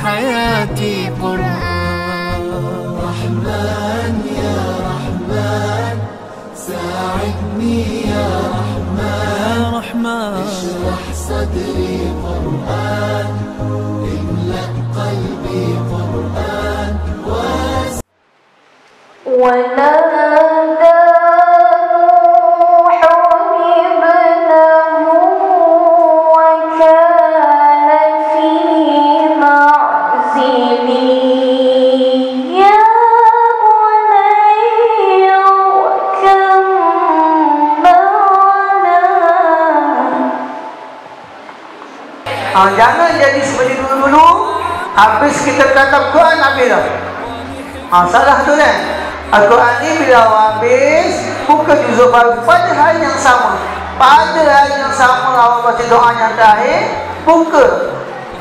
حياتي قرآن. رحمن يا رحمن ساعدني يا رحمن اشرح صدري قرآن املأ قلبي قرآن ونادى jangan jadi seperti dulu-dulu. Habis kita kata Quran habis dah. Salah tu kan. Al-Quran ni bila habis buka juzuk baru pada hari yang sama. Pada hari yang sama awak baca doa yang terakhir, buka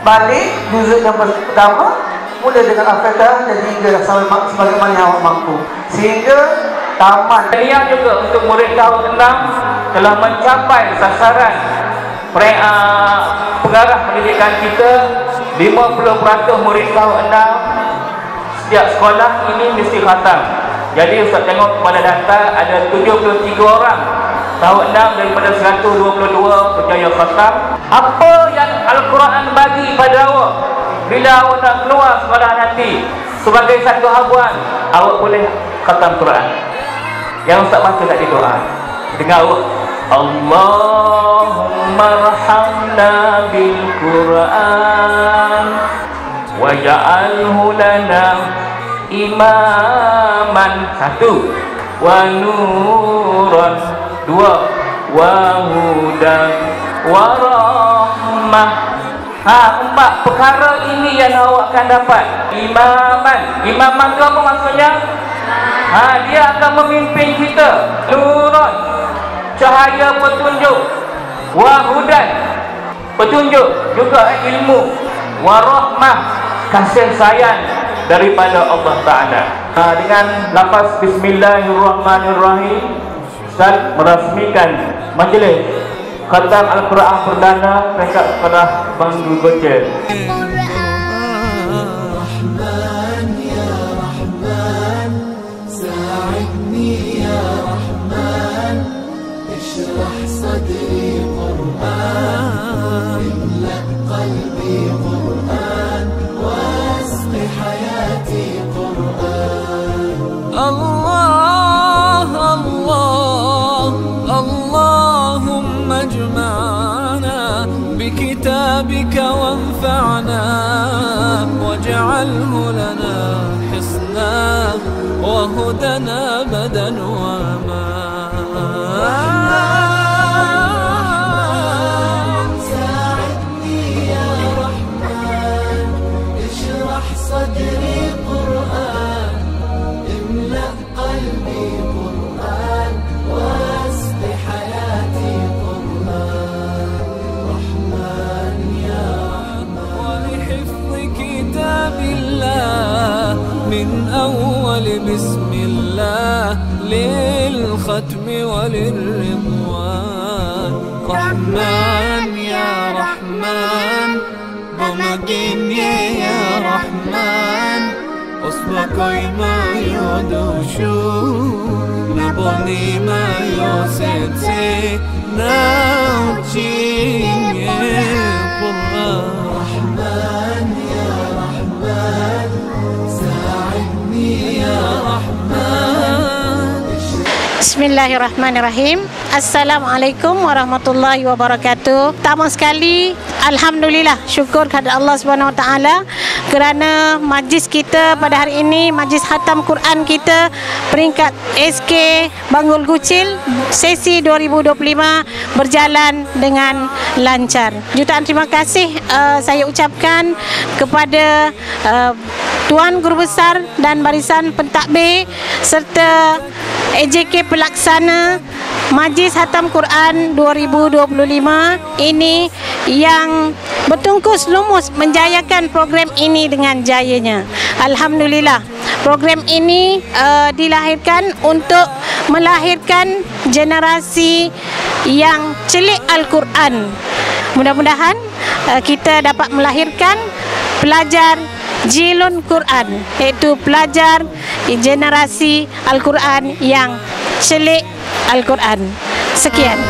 balik juzuk yang pertama, mula dengan Al-Fatihah dan hingga sampai sebagaimana yang awak mampu. Sehingga tamat. Dia juga untuk murid tahun 6 telah mencapai sasaran pengarah pendidikan kita. 50% murid tahun 6 setiap sekolah ini mesti khatam. Jadi Ustaz tengok pada data ada 73 orang tahun 6 daripada 122 berjaya khatam. Apa yang Al-Quran bagi pada awak bila awak nak keluar sekolah nanti sebagai satu habuan, awak boleh khatam Quran. Yang Ustaz baca tadi doa, dengar awak, Allahumma arhamna bil Quran waj'alhu lana imaman, 1, wa nuran, 2, wa hudan wa rahmah. 4 perkara ini yang awak akan dapat. Imaman itu apa maksudnya? Dia akan memimpin kita. Nuran, cahaya petunjuk. Wahudan, petunjuk juga ilmu. Warahmah, kasih sayang daripada Allah Ta'ala. Dengan lafaz Bismillahirrahmanirrahim, Ustaz merasmikan majlis khatam Al-Quran perdana peringkat sekolah Bangdu Gocel. صدري قرآن املأ قلبي قرآن واسق حياتي قرآن. الله الله اللهم اجمعنا بكتابك وانفعنا واجعله لنا حصنا وهدنا أبدا وما صدري قرآن املأ قلبي قرآن واسق حياتي قرآن. رحمن يا رحمن ولحفظ كتاب الله من أول بسم الله للختم وللرضوان. رحمن يا رحمن بمجيني يا رحمن أصبحي ما يدوشو نبني ما يوسيتي ناوتين يا قرآن. رحمن يا رحمن ساعدني يا رحمن. بسم Bismillahirrahmanirrahim. Assalamualaikum warahmatullahi wabarakatuh. Pertama sekali, alhamdulillah, syukur kepada Allah Subhanahu Wa Taala kerana majlis kita pada hari ini, majlis khatam Quran kita peringkat SK Banggul Kuchil sesi 2025 berjalan dengan lancar. Jutaan terima kasih saya ucapkan kepada Tuan Guru Besar dan barisan pentadbir serta AJK pelaksana Majlis Khatam Quran 2025 ini yang bertungkus lumus menjayakan program ini dengan jayanya. Alhamdulillah, program ini dilahirkan untuk melahirkan generasi yang celik Al-Quran. Mudah-mudahan kita dapat melahirkan pelajar Jilun Quran, iaitu pelajar generasi Al-Quran yang celik Al-Quran. Sekian.